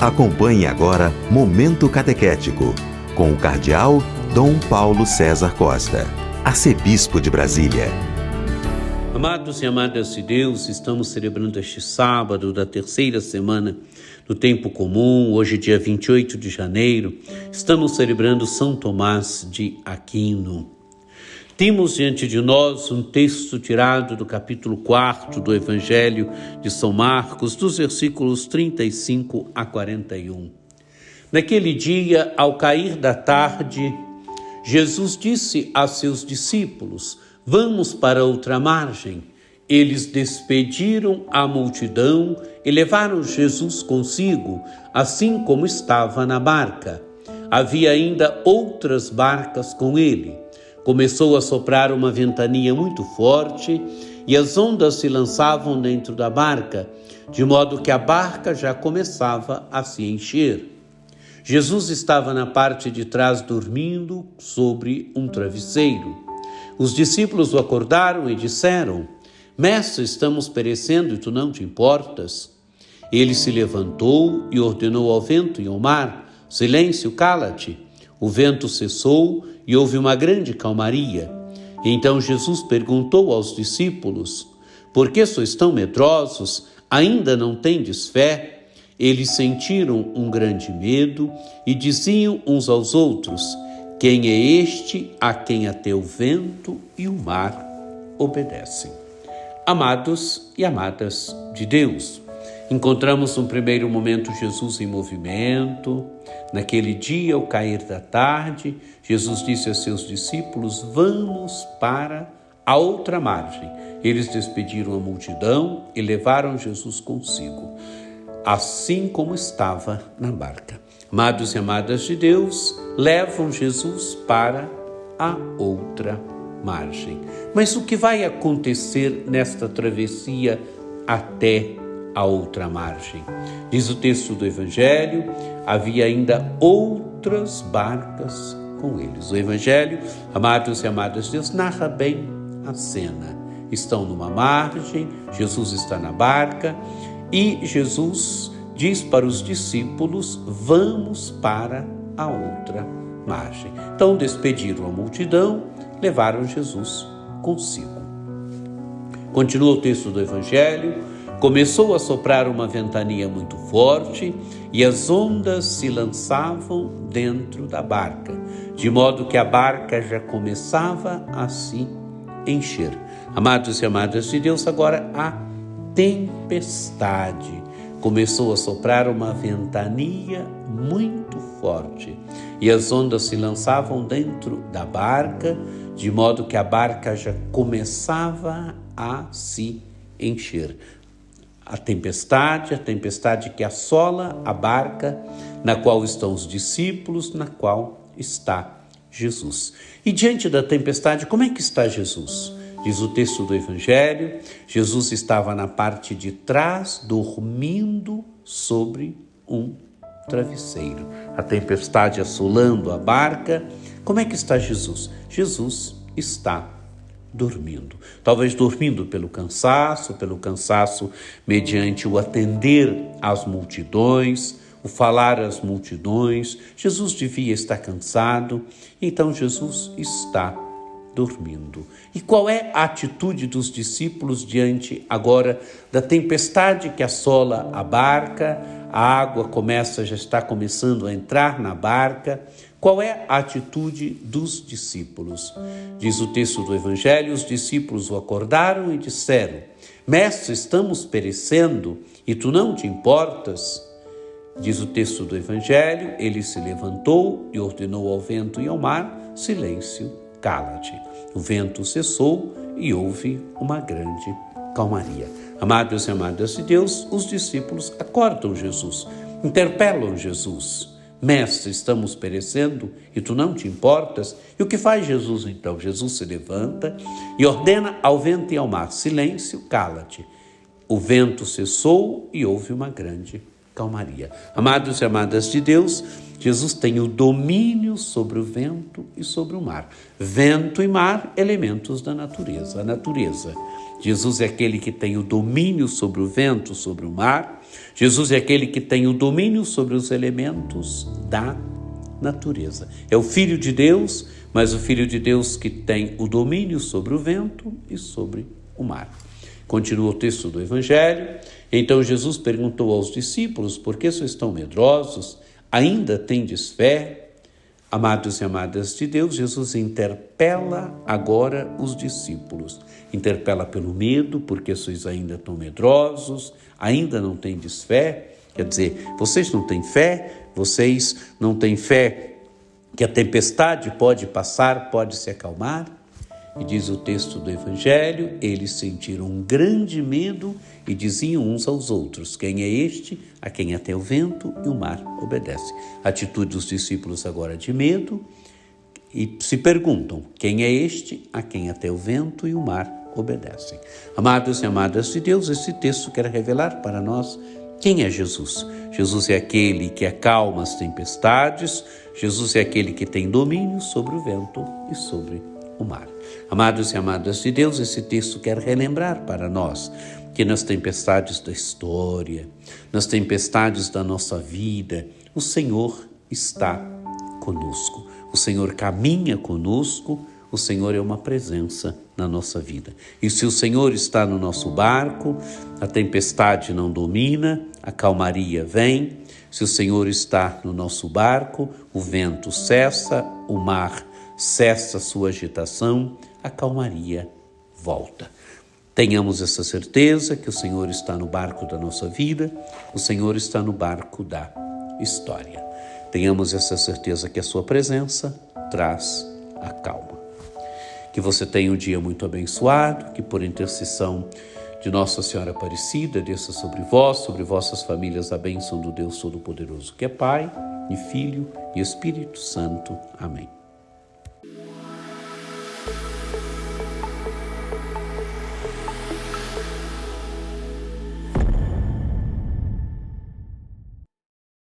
Acompanhe agora Momento Catequético, com o Cardeal Dom Paulo César Costa, arcebispo de Brasília. Amados e amadas de Deus, estamos celebrando este sábado da terceira semana do Tempo Comum, hoje dia 28 de janeiro, estamos celebrando São Tomás de Aquino. Temos diante de nós um texto tirado do capítulo 4 do Evangelho de São Marcos, dos versículos 35 a 41. Naquele dia, ao cair da tarde, Jesus disse a seus discípulos: "Vamos para outra margem." Eles despediram a multidão e levaram Jesus consigo, assim como estava na barca. Havia ainda outras barcas com ele. Começou a soprar uma ventania muito forte e as ondas se lançavam dentro da barca, de modo que a barca já começava a se encher. Jesus estava na parte de trás dormindo sobre um travesseiro. Os discípulos o acordaram e disseram: "Mestre, estamos perecendo e tu não te importas?" Ele se levantou e ordenou ao vento e ao mar: "Silêncio, cala-te." O vento cessou e houve uma grande calmaria. Então Jesus perguntou aos discípulos: "Por que sois tão medrosos? Ainda não tendes fé?" Eles sentiram um grande medo e diziam uns aos outros: "Quem é este a quem até o vento e o mar obedecem?" Amados e amadas de Deus, encontramos no primeiro momento Jesus em movimento. Naquele dia, ao cair da tarde, Jesus disse a seus discípulos: "Vamos para a outra margem." Eles despediram a multidão e levaram Jesus consigo, assim como estava na barca. Amados e amadas de Deus, levam Jesus para a outra margem. Mas o que vai acontecer nesta travessia até a outra margem? Diz o texto do Evangelho: havia ainda outras barcas com eles. O Evangelho, amados e amadas de Deus, narra bem a cena. Estão numa margem, Jesus está na barca e Jesus diz para os discípulos: "Vamos para a outra margem." Então despediram a multidão, levaram Jesus consigo. Continua o texto do Evangelho: começou a soprar uma ventania muito forte e as ondas se lançavam dentro da barca, de modo que a barca já começava a se encher. Amados e amadas de Deus, agora a tempestade. Começou a soprar uma ventania muito forte e as ondas se lançavam dentro da barca, de modo que a barca já começava a se encher. A tempestade que assola a barca na qual estão os discípulos, na qual está Jesus. E diante da tempestade, como é que está Jesus? Diz o texto do Evangelho: Jesus estava na parte de trás, dormindo sobre um travesseiro. A tempestade assolando a barca. Como é que está Jesus? Jesus está dormindo. Talvez dormindo pelo cansaço mediante o atender às multidões, o falar às multidões. Jesus devia estar cansado, então Jesus está dormindo. E qual é a atitude dos discípulos diante agora da tempestade que assola a barca? A água já está começando a entrar na barca. Qual é a atitude dos discípulos? Diz o texto do Evangelho: os discípulos o acordaram e disseram: "Mestre, estamos perecendo e tu não te importas?" Diz o texto do Evangelho: ele se levantou e ordenou ao vento e ao mar: "Silêncio, cala-te." O vento cessou e houve uma grande calmaria. Amados e amadas de Deus, os discípulos acordam Jesus, interpelam Jesus: "Mestre, estamos perecendo e tu não te importas?" E o que faz Jesus então? Jesus se levanta e ordena ao vento e ao mar: "Silêncio, cala-te." O vento cessou e houve uma grande calmaria. Amados e amadas de Deus, Jesus tem o domínio sobre o vento e sobre o mar. Vento e mar, elementos da natureza. A natureza. Jesus é aquele que tem o domínio sobre o vento, sobre o mar. Jesus é aquele que tem o domínio sobre os elementos da natureza. É o Filho de Deus, mas o Filho de Deus que tem o domínio sobre o vento e sobre o mar. Continua o texto do Evangelho. Então Jesus perguntou aos discípulos: por que vocês estão medrosos? Ainda tendes fé? Amados e amadas de Deus, Jesus interpela agora os discípulos. Interpela pelo medo, porque vocês ainda estão medrosos, ainda não tendes fé. Quer dizer, vocês não têm fé? Vocês não têm fé que a tempestade pode passar, pode se acalmar? E diz o texto do Evangelho, eles sentiram um grande medo e diziam uns aos outros: quem é este a quem até o vento e o mar obedecem? Atitude dos discípulos agora de medo e se perguntam: quem é este a quem até o vento e o mar obedecem? Amados e amadas de Deus, esse texto quer revelar para nós quem é Jesus. Jesus é aquele que acalma as tempestades, Jesus é aquele que tem domínio sobre o vento e sobre o mar. Amados e amadas de Deus, esse texto quer relembrar para nós que nas tempestades da história, nas tempestades da nossa vida, o Senhor está conosco. O Senhor caminha conosco, o Senhor é uma presença na nossa vida. E se o Senhor está no nosso barco, a tempestade não domina, a calmaria vem. Se o Senhor está no nosso barco, o vento cessa, o mar cessa sua agitação, a calmaria volta. Tenhamos essa certeza que o Senhor está no barco da nossa vida, o Senhor está no barco da história. Tenhamos essa certeza que a sua presença traz a calma. Que você tenha um dia muito abençoado, que por intercessão de Nossa Senhora Aparecida desça sobre vós, sobre vossas famílias, a bênção do Deus Todo-Poderoso, que é Pai e Filho e Espírito Santo. Amém.